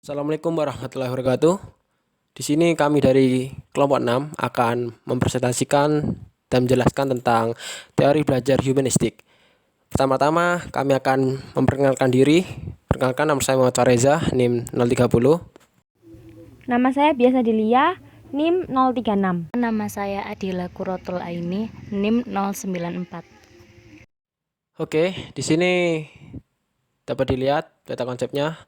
Assalamualaikum warahmatullahi wabarakatuh. Di sini kami dari kelompok 6 akan mempresentasikan dan menjelaskan tentang teori belajar humanistik. Pertama-tama kami akan memperkenalkan diri. Perkenalkan, nama saya Muhammad Reza, NIM 030. Nama saya biasa Dilia, NIM 036. Nama saya Adila Kurotul Aini, NIM 094. Oke, di sini dapat dilihat peta konsepnya.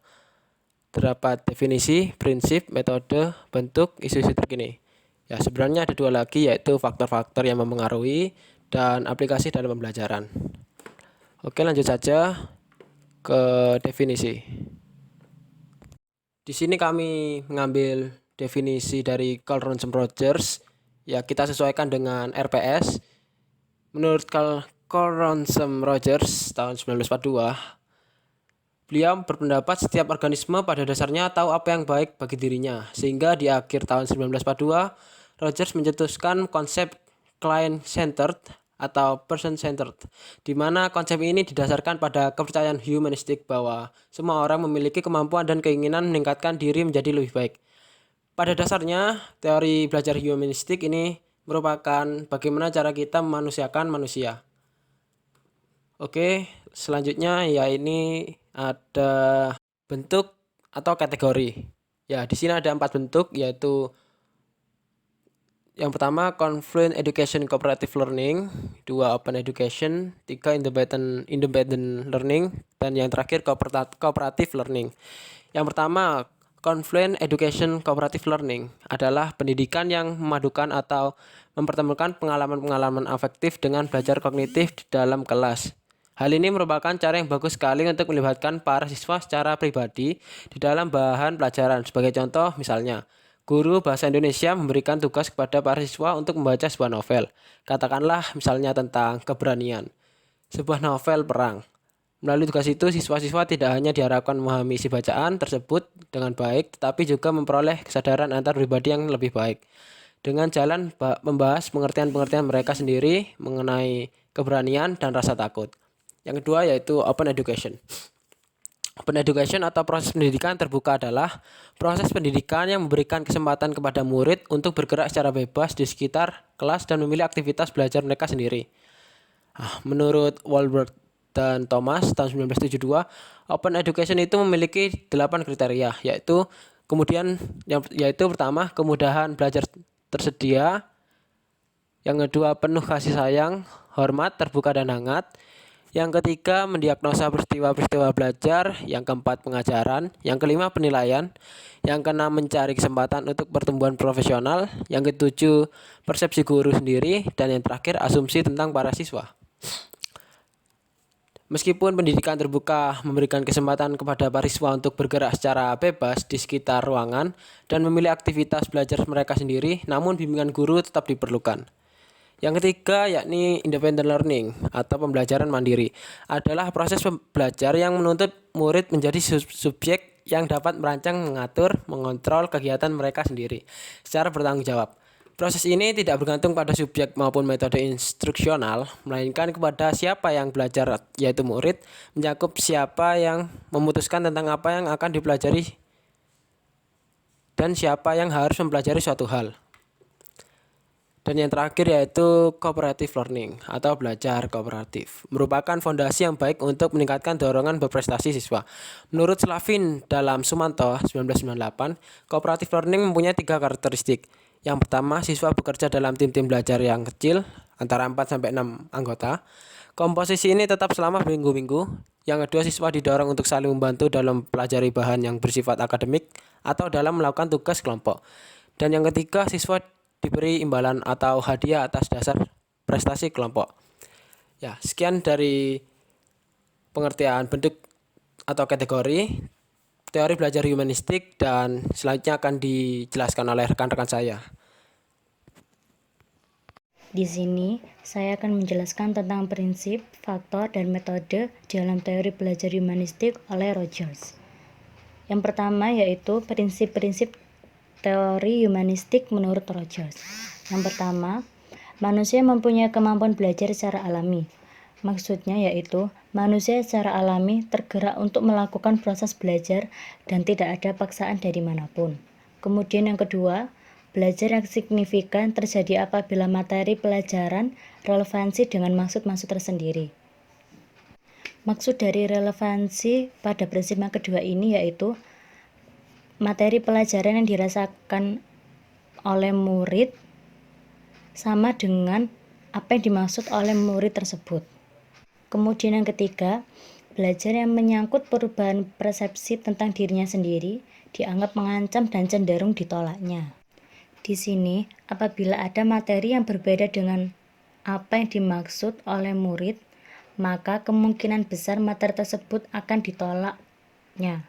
Terdapat definisi, prinsip, metode, bentuk, isu-isu terkini. Ya, sebenarnya ada dua lagi, yaitu faktor-faktor yang mempengaruhi dan aplikasi dalam pembelajaran. Oke, lanjut saja ke definisi. Di sini kami mengambil definisi dari Carl Ransom-Rogers. Ya, kita sesuaikan dengan RPS. Menurut Carl Ransom-Rogers tahun 1942, beliau berpendapat setiap organisme pada dasarnya tahu apa yang baik bagi dirinya. Sehingga di akhir tahun 1942, Rogers mencetuskan konsep client-centered atau person-centered, di mana konsep ini didasarkan pada kepercayaan humanistik bahwa semua orang memiliki kemampuan dan keinginan meningkatkan diri menjadi lebih baik. Pada dasarnya, teori belajar humanistik ini merupakan bagaimana cara kita memanusiakan manusia. Oke, selanjutnya ya ini ada bentuk atau kategori. Ya, di sini ada 4 bentuk, yaitu yang pertama confluent education cooperative learning, 2 open education, 3 independent learning, dan yang terakhir cooperative learning. Yang pertama, confluent education cooperative learning adalah pendidikan yang memadukan atau mempertemukan pengalaman-pengalaman afektif dengan belajar kognitif di dalam kelas. Hal ini merupakan cara yang bagus sekali untuk melibatkan para siswa secara pribadi di dalam bahan pelajaran. Sebagai contoh, misalnya, guru bahasa Indonesia memberikan tugas kepada para siswa untuk membaca sebuah novel. Katakanlah misalnya tentang keberanian, sebuah novel perang. Melalui tugas itu, siswa-siswa tidak hanya diharapkan memahami isi bacaan tersebut dengan baik, tetapi juga memperoleh kesadaran antar pribadi yang lebih baik. Dengan jalan membahas pengertian-pengertian mereka sendiri mengenai keberanian dan rasa takut. Yang kedua yaitu open education. Open education atau proses pendidikan terbuka adalah proses pendidikan yang memberikan kesempatan kepada murid untuk bergerak secara bebas di sekitar kelas dan memilih aktivitas belajar mereka sendiri. Menurut Walbert dan Thomas tahun 1972, open education itu memiliki 8 kriteria, yaitu pertama, kemudahan belajar tersedia. Yang kedua, penuh kasih sayang, hormat, terbuka dan hangat. Yang ketiga, mendiagnosa peristiwa-peristiwa belajar. Yang keempat, pengajaran. Yang kelima, penilaian. Yang keenam, mencari kesempatan untuk pertumbuhan profesional. Yang ketujuh, persepsi guru sendiri. Dan yang terakhir, asumsi tentang para siswa. Meskipun pendidikan terbuka memberikan kesempatan kepada para siswa untuk bergerak secara bebas di sekitar ruangan dan memilih aktivitas belajar mereka sendiri, namun bimbingan guru tetap diperlukan. Yang ketiga yakni independent learning atau pembelajaran mandiri adalah proses belajar yang menuntut murid menjadi subjek yang dapat merancang, mengatur, mengontrol kegiatan mereka sendiri secara bertanggung jawab. Proses ini tidak bergantung pada subjek maupun metode instruksional, melainkan kepada siapa yang belajar, yaitu murid, mencakup siapa yang memutuskan tentang apa yang akan dipelajari dan siapa yang harus mempelajari suatu hal. Dan yang terakhir yaitu cooperative learning atau belajar kooperatif. Merupakan fondasi yang baik untuk meningkatkan dorongan berprestasi siswa. Menurut Slavin dalam Sumanto 1998, cooperative learning mempunyai 3 karakteristik. Yang pertama, siswa bekerja dalam tim-tim belajar yang kecil, antara 4-6 anggota. Komposisi ini tetap selama minggu-minggu. Yang kedua, siswa didorong untuk saling membantu dalam pelajari bahan yang bersifat akademik atau dalam melakukan tugas kelompok. Dan yang ketiga, siswa diberi imbalan atau hadiah atas dasar prestasi kelompok. Ya, sekian dari pengertian bentuk atau kategori teori belajar humanistik, dan selanjutnya akan dijelaskan oleh rekan-rekan saya. Di sini, saya akan menjelaskan tentang prinsip, faktor, dan metode dalam teori belajar humanistik oleh Rogers. Yang pertama yaitu prinsip-prinsip teori humanistik menurut Rogers. Yang pertama, manusia mempunyai kemampuan belajar secara alami. Maksudnya yaitu manusia secara alami tergerak untuk melakukan proses belajar dan tidak ada paksaan dari manapun. Kemudian yang kedua, belajar yang signifikan terjadi apabila materi pelajaran relevansi dengan maksud-maksud tersendiri. Maksud dari relevansi pada prinsip yang kedua ini yaitu materi pelajaran yang dirasakan oleh murid sama dengan apa yang dimaksud oleh murid tersebut. Kemudian yang ketiga, belajar yang menyangkut perubahan persepsi tentang dirinya sendiri dianggap mengancam dan cenderung ditolaknya. Di sini, apabila ada materi yang berbeda dengan apa yang dimaksud oleh murid, maka kemungkinan besar materi tersebut akan ditolaknya.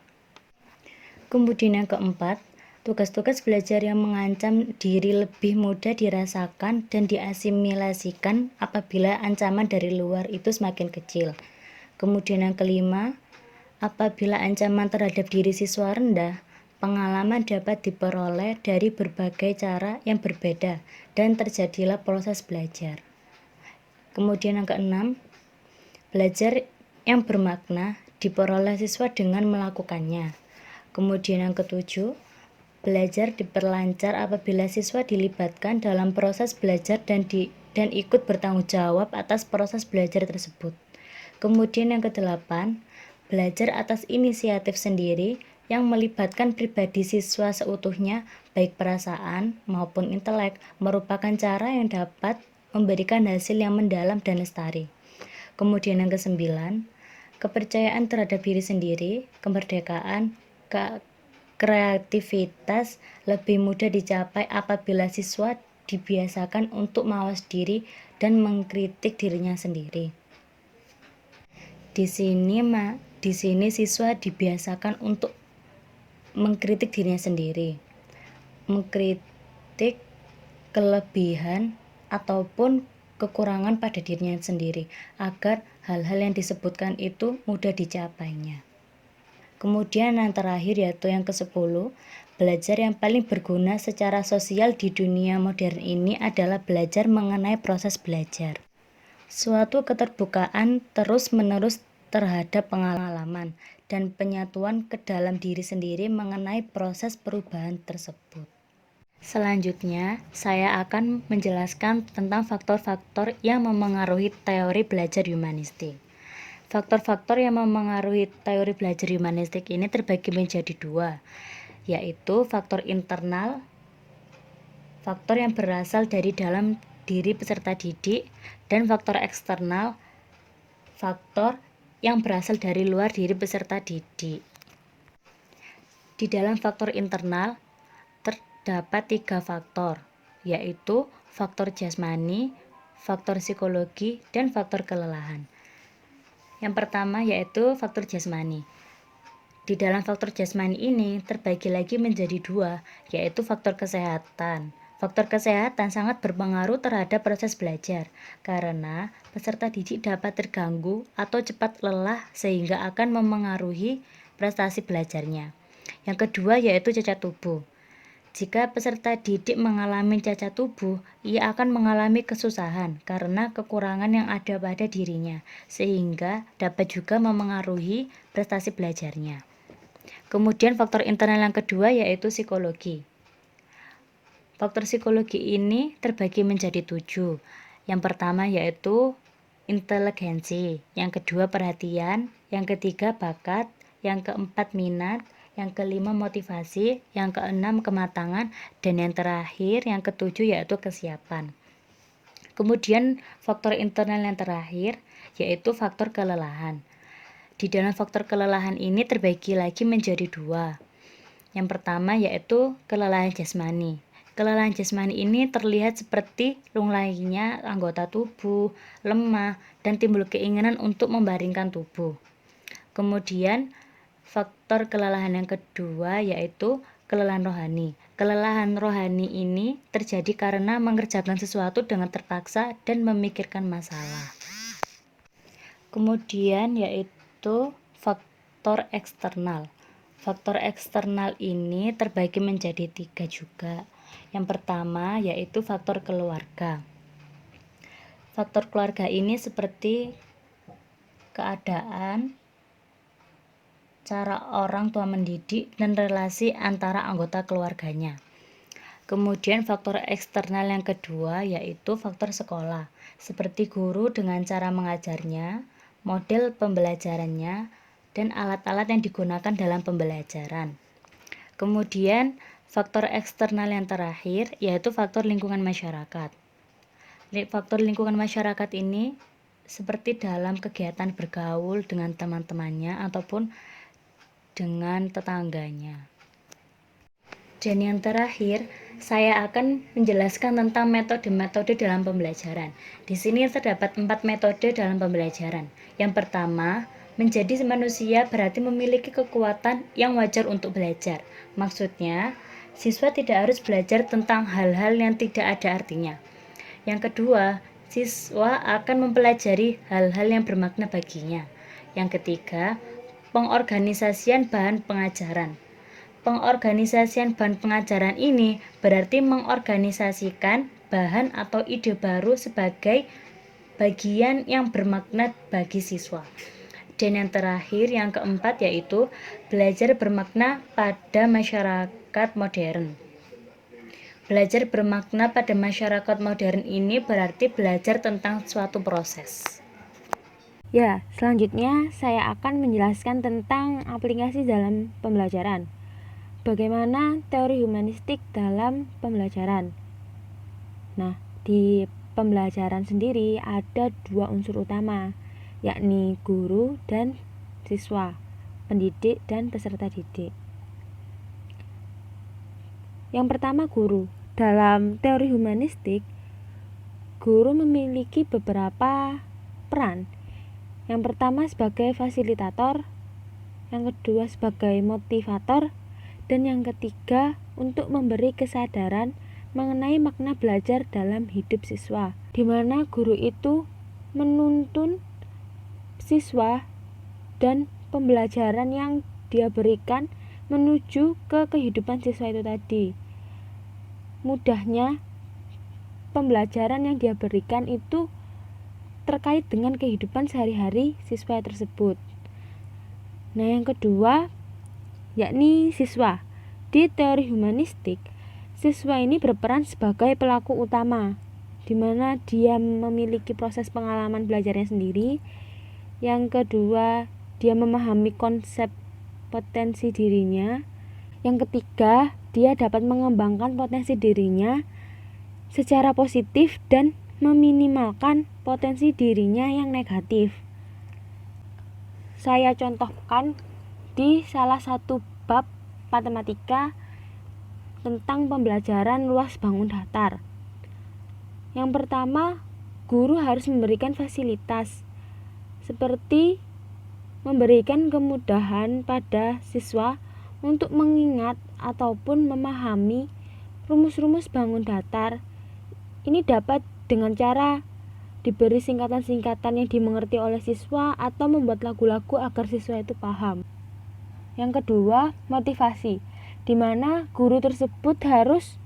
Kemudian yang keempat, tugas-tugas belajar yang mengancam diri lebih mudah dirasakan dan diasimilasikan apabila ancaman dari luar itu semakin kecil. Kemudian yang kelima, apabila ancaman terhadap diri siswa rendah, pengalaman dapat diperoleh dari berbagai cara yang berbeda dan terjadilah proses belajar. Kemudian yang keenam, belajar yang bermakna diperoleh siswa dengan melakukannya. Kemudian yang ketujuh, belajar diperlancar apabila siswa dilibatkan dalam proses belajar dan ikut bertanggung jawab atas proses belajar tersebut. Kemudian yang kedelapan, belajar atas inisiatif sendiri yang melibatkan pribadi siswa seutuhnya, baik perasaan maupun intelek, merupakan cara yang dapat memberikan hasil yang mendalam dan lestari. Kemudian yang kesembilan, kepercayaan terhadap diri sendiri, kemerdekaan, kreativitas lebih mudah dicapai apabila siswa dibiasakan untuk mawas diri dan mengkritik dirinya sendiri. Di sini siswa dibiasakan untuk mengkritik dirinya sendiri, mengkritik kelebihan ataupun kekurangan pada dirinya sendiri agar hal-hal yang disebutkan itu mudah dicapainya. Kemudian yang terakhir yaitu yang ke-10, belajar yang paling berguna secara sosial di dunia modern ini adalah belajar mengenai proses belajar. Suatu keterbukaan terus-menerus terhadap pengalaman dan penyatuan ke dalam diri sendiri mengenai proses perubahan tersebut. Selanjutnya, saya akan menjelaskan tentang faktor-faktor yang memengaruhi teori belajar humanistik. Faktor-faktor yang memengaruhi teori belajar humanistik ini terbagi menjadi dua, yaitu faktor internal, faktor yang berasal dari dalam diri peserta didik, dan faktor eksternal, faktor yang berasal dari luar diri peserta didik. Di dalam faktor internal terdapat 3 faktor, yaitu faktor jasmani, faktor psikologi, dan faktor kelelahan. Yang pertama yaitu faktor jasmani. Di dalam faktor jasmani ini terbagi lagi menjadi 2, yaitu faktor kesehatan. Faktor kesehatan sangat berpengaruh terhadap proses belajar, karena peserta didik dapat terganggu atau cepat lelah sehingga akan memengaruhi prestasi belajarnya. Yang kedua yaitu cacat tubuh. Jika peserta didik mengalami cacat tubuh, ia akan mengalami kesusahan karena kekurangan yang ada pada dirinya, sehingga dapat juga memengaruhi prestasi belajarnya. Kemudian faktor internal yang kedua yaitu psikologi. Faktor psikologi ini terbagi menjadi 7. Yang pertama yaitu inteligensi, yang kedua perhatian, yang ketiga bakat, yang keempat minat, yang kelima motivasi, yang keenam kematangan, dan yang terakhir yang ketujuh yaitu kesiapan. Kemudian faktor internal yang terakhir yaitu faktor kelelahan. Di dalam faktor kelelahan ini terbagi lagi menjadi 2. Yang pertama yaitu kelelahan jasmani. Kelelahan jasmani ini terlihat seperti lungainya anggota tubuh, lemah, dan timbul keinginan untuk membaringkan tubuh. Kemudian faktor kelelahan yang kedua yaitu kelelahan rohani. Kelelahan rohani ini terjadi karena mengerjakan sesuatu dengan terpaksa dan memikirkan masalah. Kemudian yaitu faktor eksternal. Faktor eksternal ini terbagi menjadi 3 juga. Yang pertama yaitu faktor keluarga. Faktor keluarga ini seperti keadaan, cara orang tua mendidik, dan relasi antara anggota keluarganya. Kemudian faktor eksternal yang kedua yaitu faktor sekolah, seperti guru dengan cara mengajarnya, model pembelajarannya, dan alat-alat yang digunakan dalam pembelajaran. Kemudian faktor eksternal yang terakhir yaitu faktor lingkungan masyarakat. Faktor lingkungan masyarakat ini seperti dalam kegiatan bergaul dengan teman-temannya ataupun dengan tetangganya. Dan yang terakhir, saya akan menjelaskan tentang metode-metode dalam pembelajaran. Di sini terdapat 4 metode dalam pembelajaran. Yang pertama, menjadi manusia berarti memiliki kekuatan yang wajar untuk belajar. Maksudnya, siswa tidak harus belajar tentang hal-hal yang tidak ada artinya. Yang kedua, siswa akan mempelajari hal-hal yang bermakna baginya. Yang ketiga, pengorganisasian bahan pengajaran. Pengorganisasian bahan pengajaran ini berarti mengorganisasikan bahan atau ide baru sebagai bagian yang bermakna bagi siswa. Dan yang terakhir, yang keempat yaitu belajar bermakna pada masyarakat modern. Belajar bermakna pada masyarakat modern ini berarti belajar tentang suatu proses. Ya, selanjutnya saya akan menjelaskan tentang aplikasi dalam pembelajaran. Bagaimana teori humanistik dalam pembelajaran? Nah, di pembelajaran sendiri ada 2 unsur utama, yakni guru dan siswa, pendidik dan peserta didik. Yang pertama, guru. Dalam teori humanistik, guru memiliki beberapa peran. Yang pertama sebagai fasilitator, yang kedua sebagai motivator, dan yang ketiga untuk memberi kesadaran mengenai makna belajar dalam hidup siswa, di mana guru itu menuntun siswa dan pembelajaran yang dia berikan menuju ke kehidupan siswa itu tadi. Mudahnya, pembelajaran yang dia berikan itu terkait dengan kehidupan sehari-hari siswa tersebut. Nah, yang kedua yakni siswa. Di teori humanistik, siswa ini berperan sebagai pelaku utama, di mana dia memiliki proses pengalaman belajarnya sendiri. Yang kedua, dia memahami konsep potensi dirinya. Yang ketiga, dia dapat mengembangkan potensi dirinya secara positif dan meminimalkan potensi dirinya yang negatif. Saya contohkan di salah satu bab matematika tentang pembelajaran luas bangun datar. Yang pertama, guru harus memberikan fasilitas seperti memberikan kemudahan pada siswa untuk mengingat ataupun memahami rumus-rumus bangun datar. Ini dapat dengan cara diberi singkatan-singkatan yang dimengerti oleh siswa atau membuat lagu-lagu agar siswa itu paham. Yang kedua, motivasi, di mana guru tersebut harus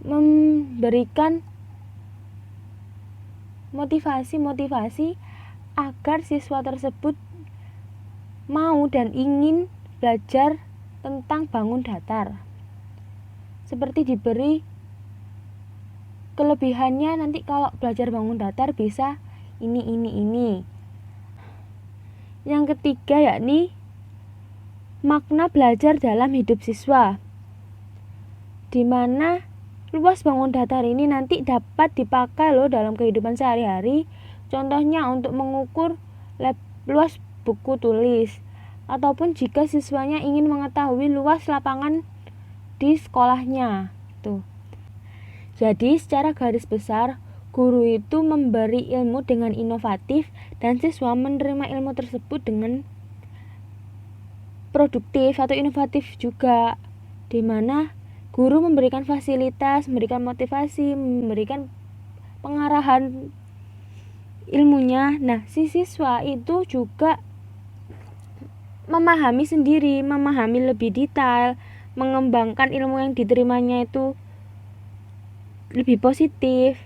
memberikan motivasi agar siswa tersebut mau dan ingin belajar tentang bangun datar. Seperti diberi kelebihannya, nanti kalau belajar bangun datar bisa ini. Yang ketiga yakni makna belajar dalam hidup siswa, di mana luas bangun datar ini nanti dapat dipakai dalam kehidupan sehari-hari. Contohnya untuk mengukur luas buku tulis, ataupun jika siswanya ingin mengetahui luas lapangan di sekolahnya. Jadi secara garis besar, guru itu memberi ilmu dengan inovatif dan siswa menerima ilmu tersebut dengan produktif atau inovatif juga, di mana guru memberikan fasilitas, memberikan motivasi, memberikan pengarahan ilmunya. Nah, si siswa itu juga memahami sendiri, memahami lebih detail, mengembangkan ilmu yang diterimanya itu lebih positif.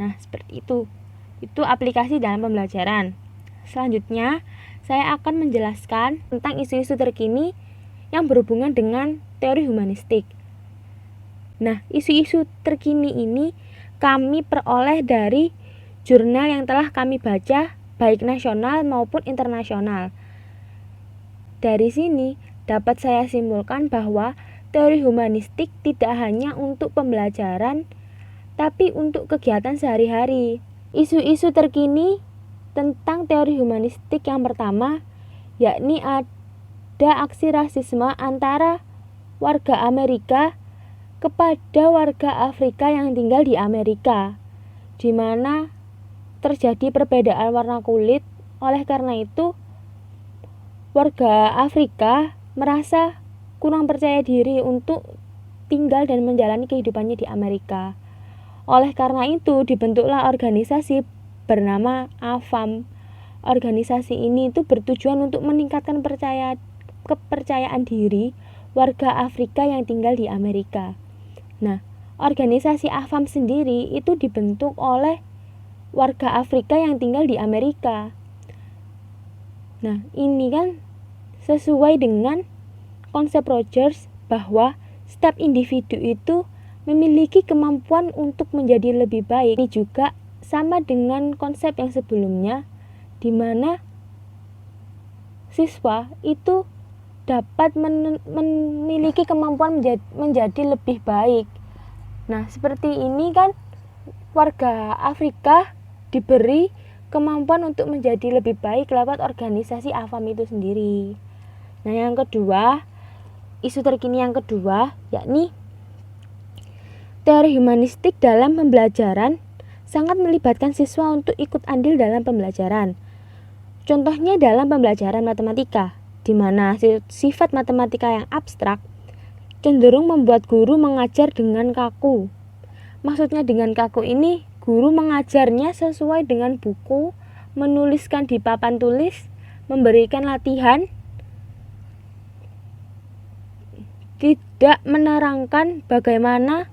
Nah, seperti itu. Itu aplikasi dalam pembelajaran. selanjutnya saya akan menjelaskan tentang isu-isu terkini yang berhubungan dengan teori humanistik. Nah, isu-isu terkini ini kami peroleh dari jurnal yang telah kami baca, baik nasional maupun internasional. Dari sini dapat saya simpulkan bahwa teori humanistik tidak hanya untuk pembelajaran, tapi untuk kegiatan sehari-hari. Isu-isu terkini tentang teori humanistik yang pertama, yakni ada aksi rasisme antara warga Amerika kepada warga Afrika yang tinggal di Amerika, di mana terjadi perbedaan warna kulit. Oleh karena itu, warga Afrika merasa kurang percaya diri untuk tinggal dan menjalani kehidupannya di Amerika. Oleh karena itu, dibentuklah organisasi bernama AFAM. Organisasi ini itu bertujuan untuk meningkatkan kepercayaan diri warga Afrika yang tinggal di Amerika. Nah, organisasi AFAM sendiri itu dibentuk oleh warga Afrika yang tinggal di Amerika. Nah, ini kan sesuai dengan konsep Rogers bahwa setiap individu itu memiliki kemampuan untuk menjadi lebih baik. Ini juga sama dengan konsep yang sebelumnya, di mana siswa itu dapat memiliki kemampuan menjadi lebih baik. Nah, seperti ini kan warga Afrika diberi kemampuan untuk menjadi lebih baik lewat organisasi AFAM itu sendiri. Nah, yang kedua, isu terkini yang kedua yakni teori humanistik dalam pembelajaran sangat melibatkan siswa untuk ikut andil dalam pembelajaran. Contohnya dalam pembelajaran matematika, di mana sifat matematika yang abstrak cenderung membuat guru mengajar dengan kaku. Maksudnya dengan kaku ini, guru mengajarnya sesuai dengan buku, menuliskan di papan tulis, memberikan latihan, tidak menerangkan bagaimana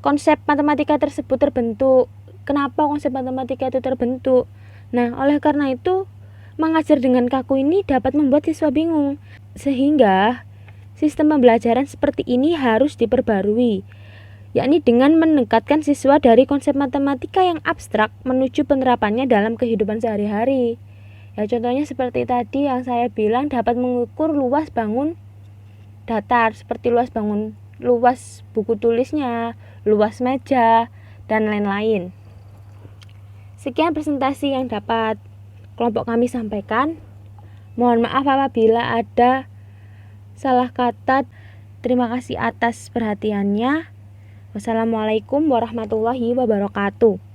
konsep matematika tersebut terbentuk, kenapa konsep matematika itu terbentuk. Nah, oleh karena itu, mengajar dengan kaku ini dapat membuat siswa bingung, sehingga sistem pembelajaran seperti ini harus diperbarui, yakni dengan mendekatkan siswa dari konsep matematika yang abstrak menuju penerapannya dalam kehidupan sehari-hari. Ya, contohnya seperti tadi yang saya bilang, dapat mengukur luas bangun datar, seperti luas buku tulisnya, luas meja, dan lain-lain. Sekian presentasi yang dapat kelompok kami sampaikan. Mohon maaf apabila ada salah kata. Terima kasih atas perhatiannya. Wassalamualaikum warahmatullahi wabarakatuh.